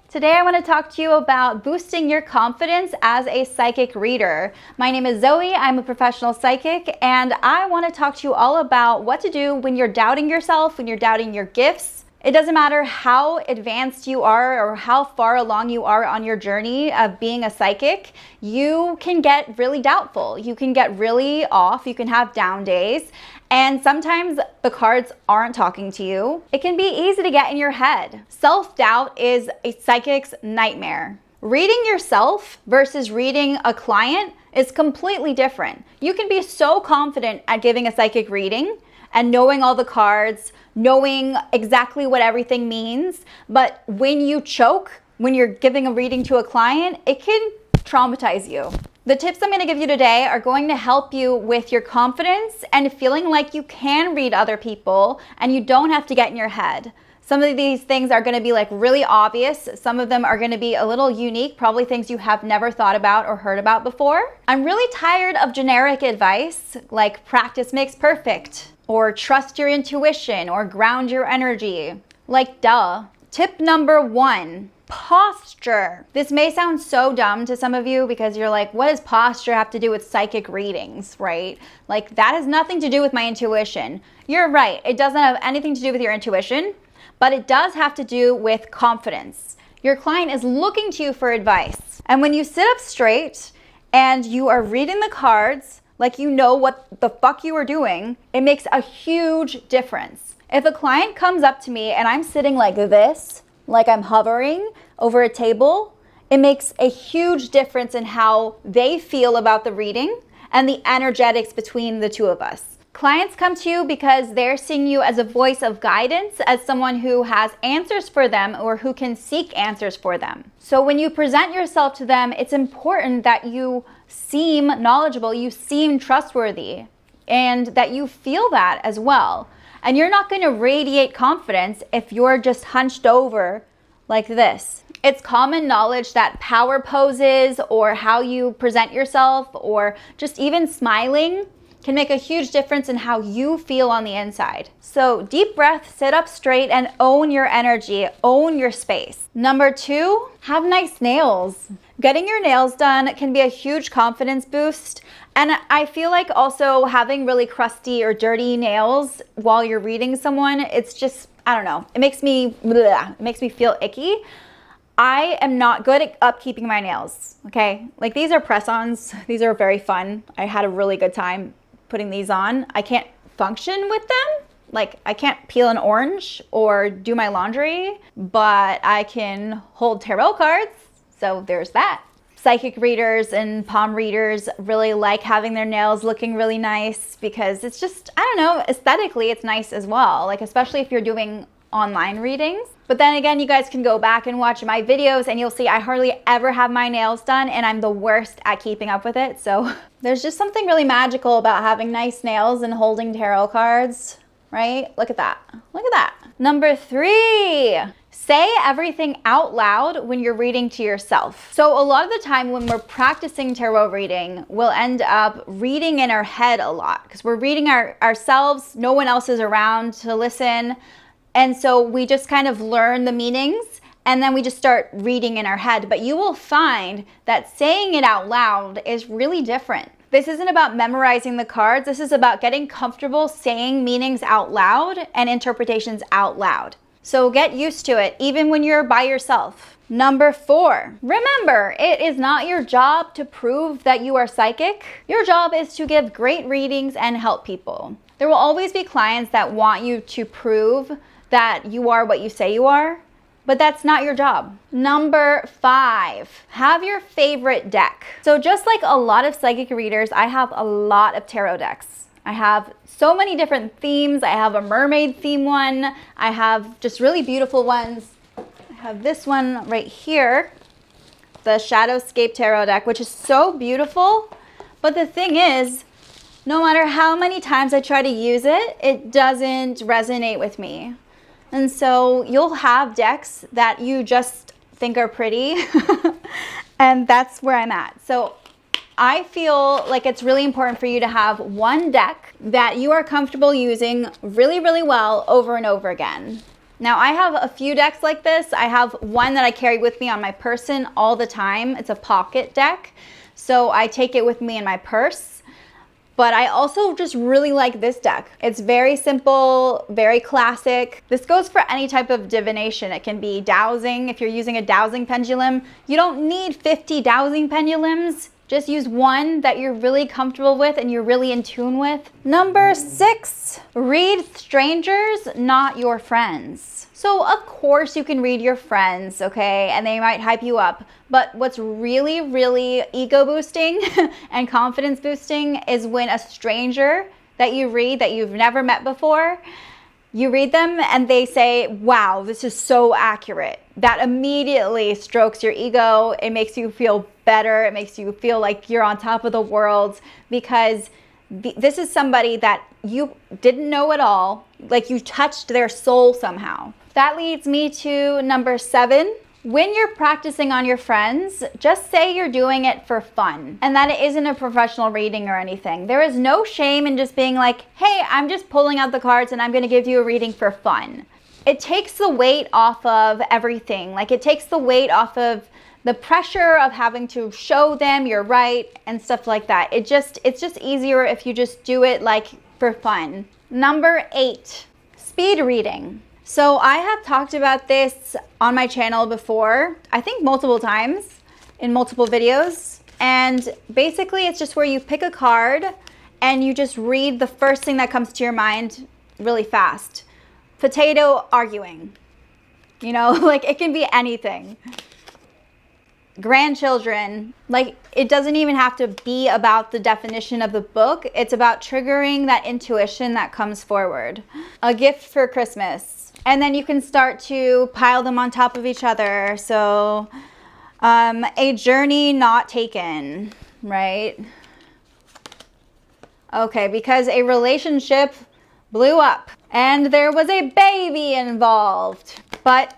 Today I want to talk to you about boosting your confidence as a psychic reader. My name is Zoe, I'm a professional psychic, and I want to talk to you all about what to do when you're doubting yourself, when you're doubting your gifts. It doesn't matter how advanced you are or how far along you are on your journey of being a psychic, you can get really doubtful. You can get really off, you can have down days. And sometimes the cards aren't talking to you. It can be easy to get in your head. Self-doubt is a psychic's nightmare. Reading yourself versus reading a client is completely different. You can be so confident at giving a psychic reading and knowing all the cards, knowing exactly what everything means, but when you choke, when you're giving a reading to a client, it can traumatize you. The tips I'm going to give you today are going to help you with your confidence and feeling like you can read other people and you don't have to get in your head. Some of these things are going to be like really obvious. Some of them are going to be a little unique, probably things you have never thought about or heard about before. I'm really tired of generic advice like practice makes perfect or trust your intuition or ground your energy. Like duh. Tip number 1. Posture. This may sound so dumb to some of you because you're like, what does posture have to do with psychic readings, right? Like that has nothing to do with my intuition. You're right. It doesn't have anything to do with your intuition, but it does have to do with confidence. Your client is looking to you for advice. And when you sit up straight and you are reading the cards like you know what the fuck you are doing, it makes a huge difference. If a client comes up to me and I'm sitting like this, like I'm hovering over a table, it makes a huge difference in how they feel about the reading and the energetics between the two of us. Clients come to you because they're seeing you as a voice of guidance, as someone who has answers for them or who can seek answers for them. So when you present yourself to them, it's important that you seem knowledgeable, you seem trustworthy, and that you feel that as well. And you're not going to radiate confidence if you're just hunched over like this. It's common knowledge that power poses or how you present yourself or just even smiling can make a huge difference in how you feel on the inside. So deep breath, sit up straight and own your energy, own your space. Number 2, have nice nails. Getting your nails done can be a huge confidence boost. And I feel like also having really crusty or dirty nails while you're reading someone, it's just, I don't know, it makes me feel icky. I am not good at upkeeping my nails, okay? Like these are press-ons, these are very fun. I had a really good time putting these on. I can't function with them. Like I can't peel an orange or do my laundry, but I can hold tarot cards. So there's that. Psychic readers and palm readers really like having their nails looking really nice because it's just, I don't know, aesthetically it's nice as well. Like especially if you're doing online readings. But then again, you guys can go back and watch my videos and you'll see I hardly ever have my nails done and I'm the worst at keeping up with it. So there's just something really magical about having nice nails and holding tarot cards, right? Look at that. Look at that. Number 3. Say everything out loud when you're reading to yourself. So a lot of the time when we're practicing tarot reading, we'll end up reading in our head a lot because we're reading ourselves, no one else is around to listen. And so we just kind of learn the meanings and then we just start reading in our head. But you will find that saying it out loud is really different. This isn't about memorizing the cards. This is about getting comfortable saying meanings out loud and interpretations out loud. So get used to it, even when you're by yourself. Number 4, remember, it is not your job to prove that you are psychic. Your job is to give great readings and help people. There will always be clients that want you to prove that you are what you say you are, but that's not your job. Number 5, have your favorite deck. So just like a lot of psychic readers, I have a lot of tarot decks. I have so many different themes. I have a mermaid theme one. I have just really beautiful ones. I have this one right here, the Shadowscape Tarot deck, which is so beautiful. But the thing is, no matter how many times I try to use it, it doesn't resonate with me. And so you'll have decks that you just think are pretty, and that's where I'm at. So I feel like it's really important for you to have one deck that you are comfortable using really, really well over and over again. Now I have a few decks like this. I have one that I carry with me on my person all the time. It's a pocket deck. So I take it with me in my purse. But I also just really like this deck. It's very simple, very classic. This goes for any type of divination. It can be dowsing. If you're using a dowsing pendulum, you don't need 50 dowsing pendulums. Just use one that you're really comfortable with and you're really in tune with. Number 6, read strangers, not your friends. So of course you can read your friends, okay? And they might hype you up. But what's really, really ego boosting and confidence boosting is when a stranger that you read that you've never met before, you read them and they say, wow, this is so accurate. That immediately strokes your ego. It makes you feel better. It makes you feel like you're on top of the world because this is somebody that you didn't know at all. Like you touched their soul somehow. That leads me to number 7. When you're practicing on your friends, just say you're doing it for fun and that it isn't a professional reading or anything. There is no shame in just being like, hey, I'm just pulling out the cards and I'm going to give you a reading for fun. It takes the weight off of everything. Like it takes the weight off of the pressure of having to show them you're right and stuff like that. It's just easier if you just do it like for fun. Number 8, speed reading. So I have talked about this on my channel before, I think multiple times in multiple videos. And basically it's just where you pick a card and you just read the first thing that comes to your mind really fast. Potato arguing, you know, like it can be anything. Grandchildren, like it doesn't even have to be about the definition of the book. It's about triggering that intuition that comes forward. A gift for Christmas. And then you can start to pile them on top of each other. So a journey not taken, right? Okay, because a relationship blew up and there was a baby involved, but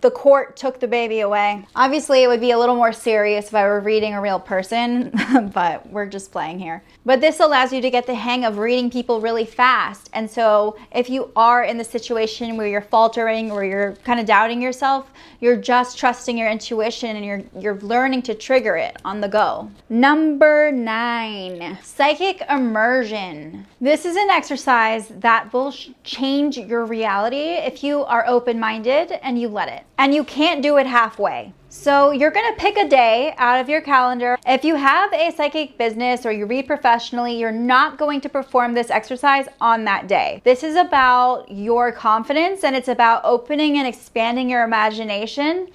the court took the baby away. Obviously, it would be a little more serious if I were reading a real person, but we're just playing here. But this allows you to get the hang of reading people really fast. And so if you are in the situation where you're faltering or you're kind of doubting yourself, you're just trusting your intuition and you're learning to trigger it on the go. Number 9, psychic immersion. This is an exercise that will change your reality if you are open-minded and you let it. And you can't do it halfway. So you're going to pick a day out of your calendar. If you have a psychic business or you read professionally, you're not going to perform this exercise on that day. This is about your confidence and it's about opening and expanding your imagination.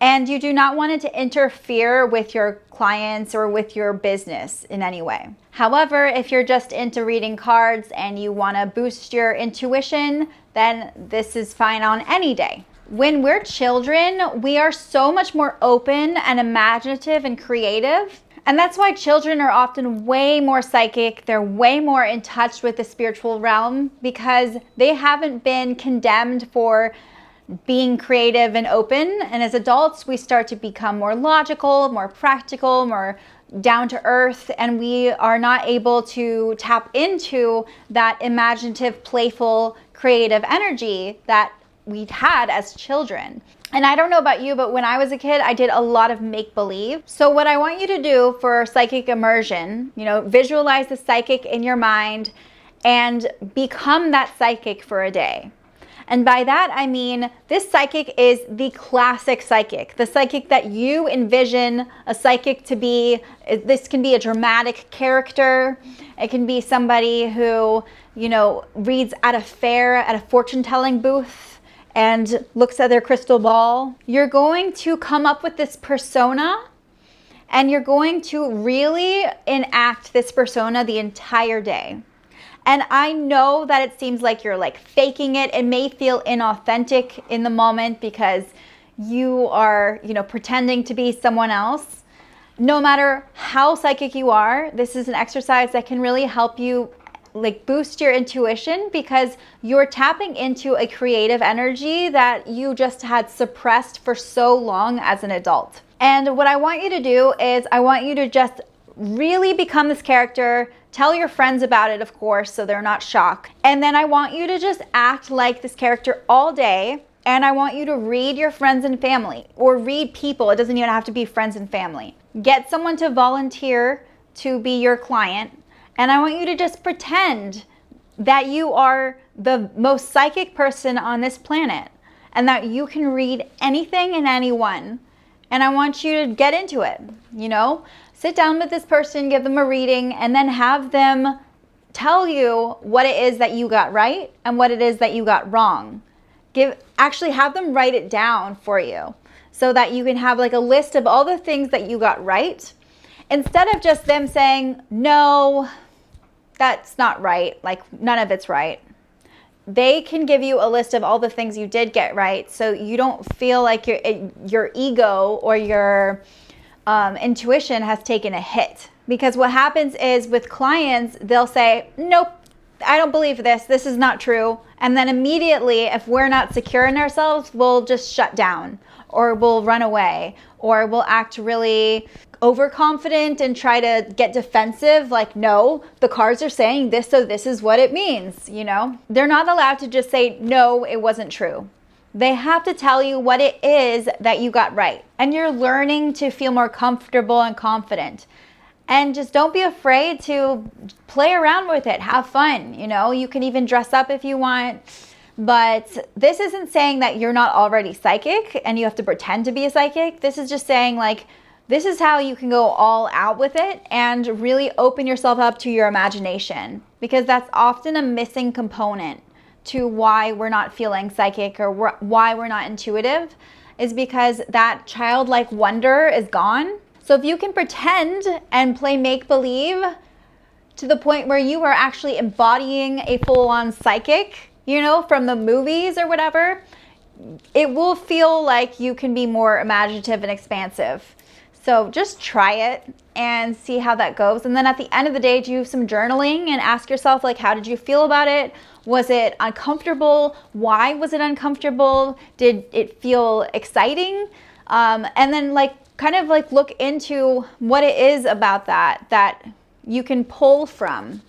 And you do not want it to interfere with your clients or with your business in any way. However, if you're just into reading cards and you want to boost your intuition, then this is fine on any day. When we're children, we are so much more open and imaginative and creative. And that's why children are often way more psychic. They're way more in touch with the spiritual realm because they haven't been condemned for being creative and open. And as adults, we start to become more logical, more practical, more down to earth, and we are not able to tap into that imaginative, playful, creative energy that we had as children. And I don't know about you, but when I was a kid, I did a lot of make-believe. So what I want you to do for psychic immersion, visualize the psychic in your mind and become that psychic for a day. And by that, I mean, this psychic is the classic psychic, the psychic that you envision a psychic to be. This can be a dramatic character. It can be somebody who, reads at a fair, at a fortune-telling booth, and looks at their crystal ball. You're going to come up with this persona and you're going to really enact this persona the entire day. And I know that it seems like you're like faking it. It may feel inauthentic in the moment because you are, pretending to be someone else. No matter how psychic you are, this is an exercise that can really help you boost your intuition because you're tapping into a creative energy that you just had suppressed for so long as an adult. And what I want you to do is I want you to just really become this character, Tell your friends about it, of course, so they're not shocked. And then I want you to just act like this character all day. And I want you to read your friends and family, or read people. It doesn't even have to be friends and family. Get someone to volunteer to be your client. And I want you to just pretend that you are the most psychic person on this planet and that you can read anything and anyone. And I want you to get into it, you know? Sit down with this person, give them a reading, and then have them tell you what it is that you got right and what it is that you got wrong. Actually have them write it down for you so that you can have like a list of all the things that you got right, instead of just them saying, no, that's not right, like none of it's right. They can give you a list of all the things you did get right, so you don't feel like your ego or your intuition has taken a hit. Because what happens is with clients, they'll say, nope, I don't believe this. This is not true. And then immediately, if we're not secure in ourselves, we'll just shut down, or we'll run away, or we'll act really overconfident and try to get defensive. Like, no, the cards are saying this, so this is what it means, you know? They're not allowed to just say, no, it wasn't true. They have to tell you what it is that you got right. And you're learning to feel more comfortable and confident. And just don't be afraid to play around with it. Have fun, you know? You can even dress up if you want. But this isn't saying that you're not already psychic and you have to pretend to be a psychic. This is just saying, like, this is how you can go all out with it and really open yourself up to your imagination. Because that's often a missing component to why we're not feeling psychic or why we're not intuitive, is because that childlike wonder is gone. So if you can pretend and play make-believe to the point where you are actually embodying a full-on psychic, you know, from the movies or whatever, it will feel like you can be more imaginative and expansive. So just try it and see how that goes. And then at the end of the day, do some journaling and ask yourself, like, how did you feel about it? Was it uncomfortable? Why was it uncomfortable? Did it feel exciting? And then like kind of like look into what it is about that you can pull from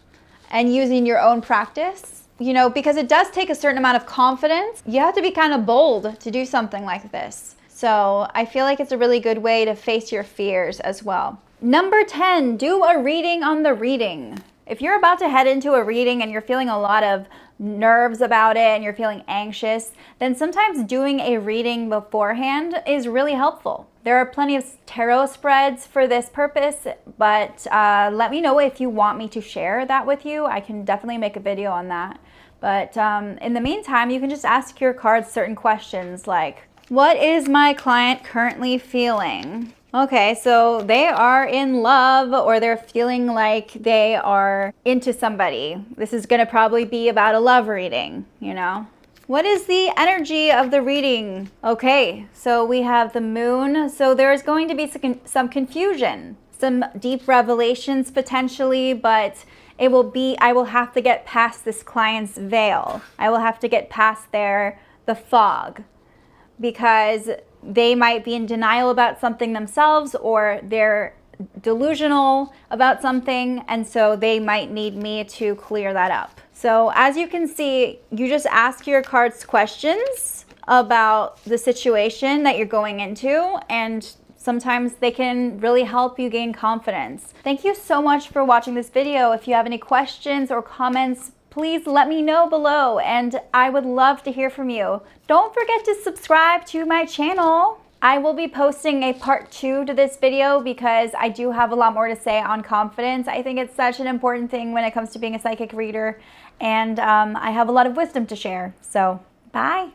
and use in your own practice, you know, because it does take a certain amount of confidence. You have to be kind of bold to do something like this. So I feel like it's a really good way to face your fears as well. Number 10, do a reading on the reading. If you're about to head into a reading and you're feeling a lot of nerves about it and you're feeling anxious, then sometimes doing a reading beforehand is really helpful. There are plenty of tarot spreads for this purpose, but let me know if you want me to share that with you. I can definitely make a video on that. But in the meantime, you can just ask your cards certain questions like, what is my client currently feeling? Okay, so they are in love, or they're feeling like they are into somebody. This is gonna probably be about a love reading, you know? What is the energy of the reading? Okay, so we have the moon. So there's going to be some confusion, some deep revelations potentially, but it will be, I will have to get past this client's veil. I will have to get past the fog, because they might be in denial about something themselves, or they're delusional about something, and so they might need me to clear that up. So as you can see, you just ask your cards questions about the situation that you're going into, and sometimes they can really help you gain confidence. Thank you so much for watching this video. If you have any questions or comments, please let me know below, and I would love to hear from you. Don't forget to subscribe to my channel. I will be posting a part 2 to this video because I do have a lot more to say on confidence. I think it's such an important thing when it comes to being a psychic reader, and I have a lot of wisdom to share. So, bye.